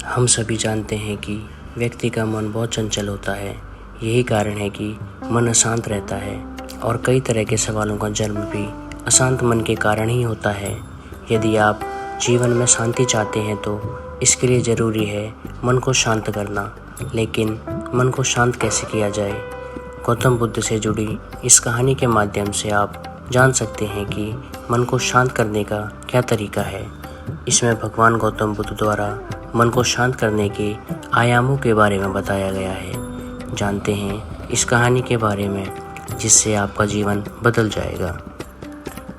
हम सभी जानते हैं कि व्यक्ति का मन बहुत चंचल होता है। यही कारण है कि मन अशांत रहता है और कई तरह के सवालों का जन्म भी अशांत मन के कारण ही होता है। यदि आप जीवन में शांति चाहते हैं तो इसके लिए ज़रूरी है मन को शांत करना। लेकिन मन को शांत कैसे किया जाए? गौतम बुद्ध से जुड़ी इस कहानी के माध्यम से आप जान सकते हैं कि मन को शांत करने का क्या तरीका है। इसमें भगवान गौतम बुद्ध द्वारा मन को शांत करने के आयामों के बारे में बताया गया है। जानते हैं इस कहानी के बारे में, जिससे आपका जीवन बदल जाएगा।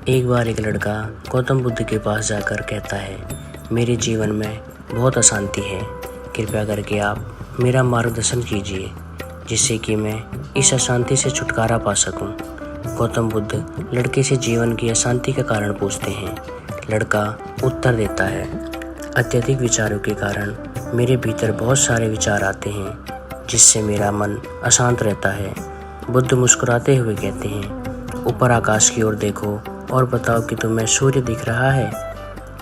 एक बार एक लड़का गौतम बुद्ध के पास जाकर कहता है, मेरे जीवन में बहुत अशांति है, कृपया करके आप मेरा मार्गदर्शन कीजिए जिससे कि मैं इस अशांति से छुटकारा पा सकूं। गौतम बुद्ध लड़के से जीवन की अशांति का कारण पूछते हैं। लड़का उत्तर देता है, अत्यधिक विचारों के कारण मेरे भीतर बहुत सारे विचार आते हैं जिससे मेरा मन अशांत रहता है। बुद्ध मुस्कुराते हुए कहते हैं, ऊपर आकाश की ओर देखो और बताओ कि तुम्हें सूर्य दिख रहा है।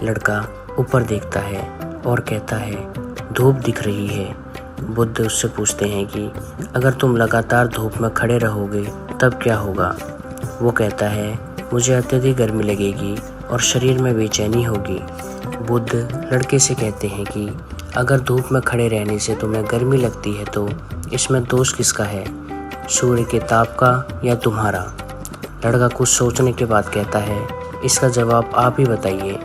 लड़का ऊपर देखता है और कहता है, धूप दिख रही है। बुद्ध उससे पूछते हैं कि अगर तुम लगातार धूप में खड़े रहोगे तब क्या होगा? वो कहता है, मुझे अत्यधिक गर्मी लगेगी और शरीर में बेचैनी होगी। बुद्ध लड़के से कहते हैं कि अगर धूप में खड़े रहने से तुम्हें गर्मी लगती है तो इसमें दोष किसका है, सूर्य के ताप का या तुम्हारा? लड़का कुछ सोचने के बाद कहता है, इसका जवाब आप ही बताइए।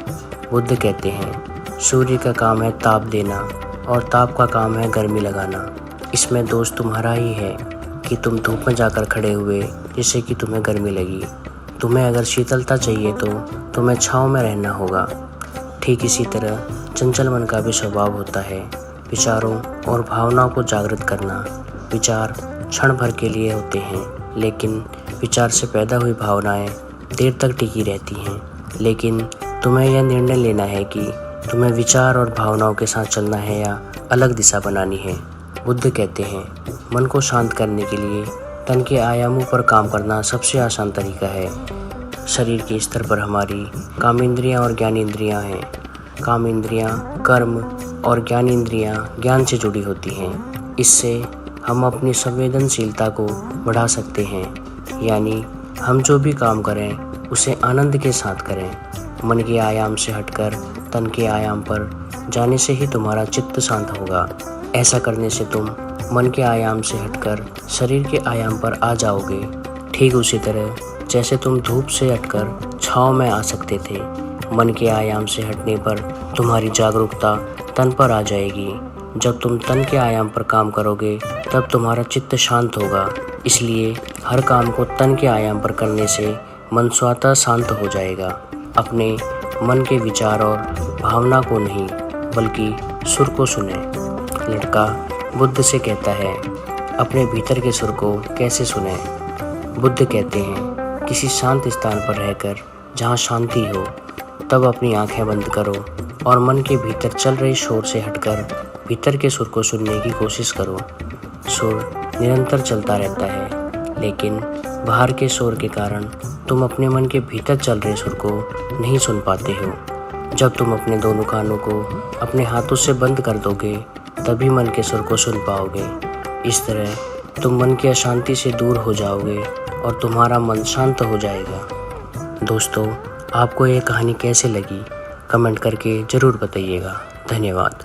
बुद्ध कहते हैं, सूर्य का काम है ताप देना और ताप का काम है गर्मी लगाना। इसमें दोष तुम्हारा ही है कि तुम धूप में जाकर खड़े हुए जिससे कि तुम्हें गर्मी लगी। तुम्हें अगर शीतलता चाहिए तो तुम्हें छाँव में रहना होगा। ठीक इसी तरह चंचल मन का भी स्वभाव होता है, विचारों और भावनाओं को जागृत करना। विचार क्षण भर के लिए होते हैं, लेकिन विचार से पैदा हुई भावनाएं देर तक टिकी रहती हैं। लेकिन तुम्हें यह निर्णय लेना है कि तुम्हें विचार और भावनाओं के साथ चलना है या अलग दिशा बनानी है। बुद्ध कहते हैं, मन को शांत करने के लिए तन के आयामों पर काम करना सबसे आसान तरीका है। शरीर के स्तर पर हमारी कामेंद्रियां और ज्ञानेंद्रियां हैं। कामेंद्रियां कर्म और ज्ञानेंद्रियां ज्ञान से जुड़ी होती हैं। इससे हम अपनी संवेदनशीलता को बढ़ा सकते हैं, यानी हम जो भी काम करें उसे आनंद के साथ करें। मन के आयाम से हटकर तन के आयाम पर जाने से ही तुम्हारा चित्त शांत होगा। ऐसा करने से तुम मन के आयाम से हटकर शरीर के आयाम पर आ जाओगे। ठीक उसी तरह जैसे तुम धूप से हटकर छाँव में आ सकते थे, मन के आयाम से हटने पर तुम्हारी जागरूकता तन पर आ जाएगी। जब तुम तन के आयाम पर काम करोगे तब तुम्हारा चित्त शांत होगा। इसलिए हर काम को तन के आयाम पर करने से मन स्वतः शांत हो जाएगा। अपने मन के विचार और भावना को नहीं बल्कि सुर को सुने। लड़का बुद्ध से कहता है, अपने भीतर के सुर को कैसे सुने? बुद्ध कहते हैं, किसी शांत स्थान पर रहकर जहाँ शांति हो तब अपनी आंखें बंद करो और मन के भीतर चल रहे शोर से हटकर भीतर के सुर को सुनने की कोशिश करो। सुर निरंतर चलता रहता है, लेकिन बाहर के शोर के कारण तुम अपने मन के भीतर चल रहे सुर को नहीं सुन पाते हो। जब तुम अपने दोनों कानों को अपने हाथों से बंद कर दोगे तभी मन के सुर को सुन पाओगे। इस तरह तुम मन की अशांति से दूर हो जाओगे और तुम्हारा मन शांत हो जाएगा। दोस्तों, आपको ये कहानी कैसे लगी? कमेंट करके ज़रूर बताइएगा। धन्यवाद।